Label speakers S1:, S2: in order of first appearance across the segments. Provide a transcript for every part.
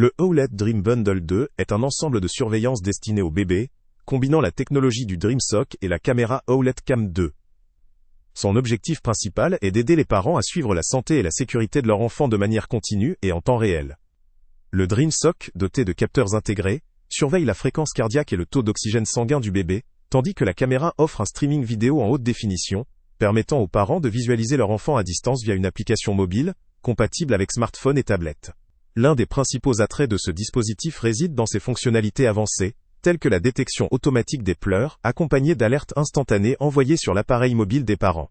S1: Le Owlet Dream Bundle 2 est un ensemble de surveillance destiné aux bébés, combinant la technologie du DreamSock et la caméra Owlet Cam 2. Son objectif principal est d'aider les parents à suivre la santé et la sécurité de leur enfant de manière continue et en temps réel. Le DreamSock, doté de capteurs intégrés, surveille la fréquence cardiaque et le taux d'oxygène sanguin du bébé, tandis que la caméra offre un streaming vidéo en haute définition, permettant aux parents de visualiser leur enfant à distance via une application mobile, compatible avec smartphone et tablette. L'un des principaux attraits de ce dispositif réside dans ses fonctionnalités avancées, telles que la détection automatique des pleurs, accompagnée d'alertes instantanées envoyées sur l'appareil mobile des parents.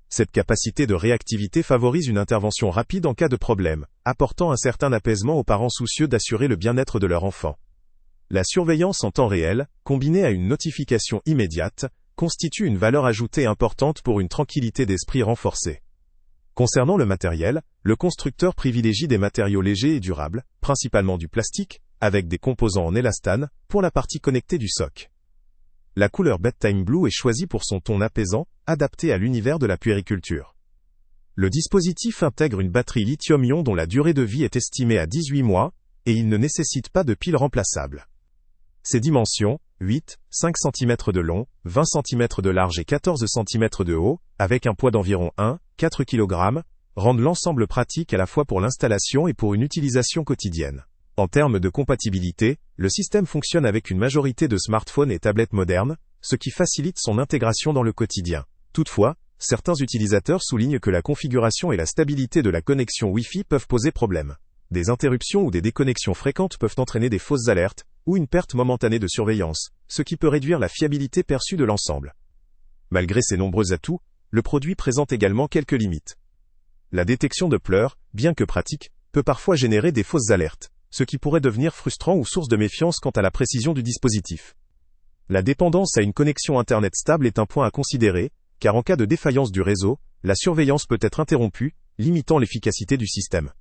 S1: Cette capacité de réactivité favorise une intervention rapide en cas de problème, apportant un certain apaisement aux parents soucieux d'assurer le bien-être de leur enfant. La surveillance en temps réel, combinée à une notification immédiate, constitue une valeur ajoutée importante pour une tranquillité d'esprit renforcée. Concernant le matériel, le constructeur privilégie des matériaux légers et durables, principalement du plastique, avec des composants en élastane, pour la partie connectée du SoC. La couleur Bedtime Blue est choisie pour son ton apaisant, adapté à l'univers de la puériculture. Le dispositif intègre une batterie lithium-ion dont la durée de vie est estimée à 18 mois, et il ne nécessite pas de pile remplaçable. Ses dimensions, 8, 5 cm de long, 20 cm de large et 14 cm de haut, avec un poids d'environ 4 kg, rendent l'ensemble pratique à la fois pour l'installation et pour une utilisation quotidienne. En termes de compatibilité, le système fonctionne avec une majorité de smartphones et tablettes modernes, ce qui facilite son intégration dans le quotidien. Toutefois, certains utilisateurs soulignent que la configuration et la stabilité de la connexion Wi-Fi peuvent poser problème. Des interruptions ou des déconnexions fréquentes peuvent entraîner des fausses alertes, ou une perte momentanée de surveillance, ce qui peut réduire la fiabilité perçue de l'ensemble. Malgré ces nombreux atouts, le produit présente également quelques limites. La détection de pleurs, bien que pratique, peut parfois générer des fausses alertes, ce qui pourrait devenir frustrant ou source de méfiance quant à la précision du dispositif. La dépendance à une connexion Internet stable est un point à considérer, car en cas de défaillance du réseau, la surveillance peut être interrompue, limitant l'efficacité du système.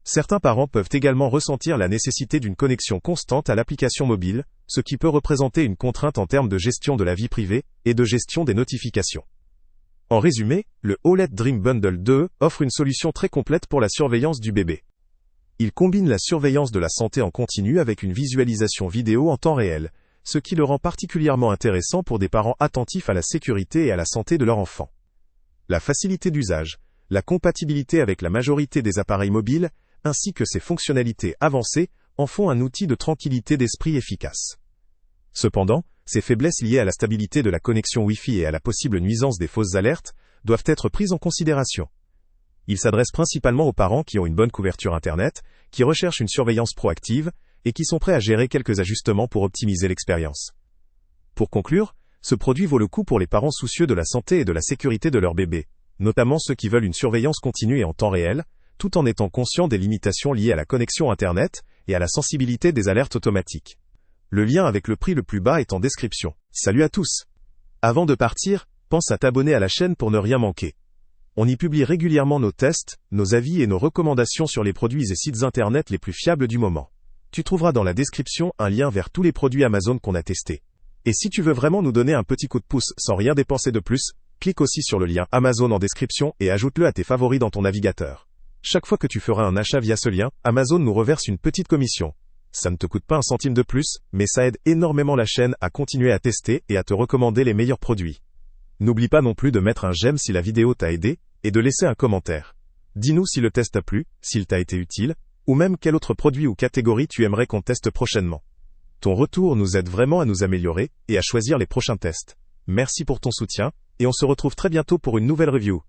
S1: Certains parents peuvent également ressentir la nécessité d'une connexion constante à l'application mobile, ce qui peut représenter une contrainte en termes de gestion de la vie privée et de gestion des notifications. En résumé, le Owlet Dream Bundle 2 offre une solution très complète pour la surveillance du bébé. Il combine la surveillance de la santé en continu avec une visualisation vidéo en temps réel, ce qui le rend particulièrement intéressant pour des parents attentifs à la sécurité et à la santé de leur enfant. La facilité d'usage, la compatibilité avec la majorité des appareils mobiles, ainsi que ses fonctionnalités avancées, en font un outil de tranquillité d'esprit efficace. Cependant, ces faiblesses liées à la stabilité de la connexion Wi-Fi et à la possible nuisance des fausses alertes doivent être prises en considération. Il s'adresse principalement aux parents qui ont une bonne couverture Internet, qui recherchent une surveillance proactive, et qui sont prêts à gérer quelques ajustements pour optimiser l'expérience. Pour conclure, ce produit vaut le coup pour les parents soucieux de la santé et de la sécurité de leur bébé, notamment ceux qui veulent une surveillance continue et en temps réel, tout en étant conscients des limitations liées à la connexion Internet et à la sensibilité des alertes automatiques. Le lien avec le prix le plus bas est en description. Salut à tous! Avant de partir, pense à t'abonner à la chaîne pour ne rien manquer. On y publie régulièrement nos tests, nos avis et nos recommandations sur les produits et sites Internet les plus fiables du moment. Tu trouveras dans la description un lien vers tous les produits Amazon qu'on a testés. Et si tu veux vraiment nous donner un petit coup de pouce sans rien dépenser de plus, clique aussi sur le lien Amazon en description et ajoute-le à tes favoris dans ton navigateur. Chaque fois que tu feras un achat via ce lien, Amazon nous reverse une petite commission. Ça ne te coûte pas un centime de plus, mais ça aide énormément la chaîne à continuer à tester et à te recommander les meilleurs produits. N'oublie pas non plus de mettre un j'aime si la vidéo t'a aidé, et de laisser un commentaire. Dis-nous si le test t'a plu, s'il t'a été utile, ou même quel autre produit ou catégorie tu aimerais qu'on teste prochainement. Ton retour nous aide vraiment à nous améliorer, et à choisir les prochains tests. Merci pour ton soutien, et on se retrouve très bientôt pour une nouvelle review.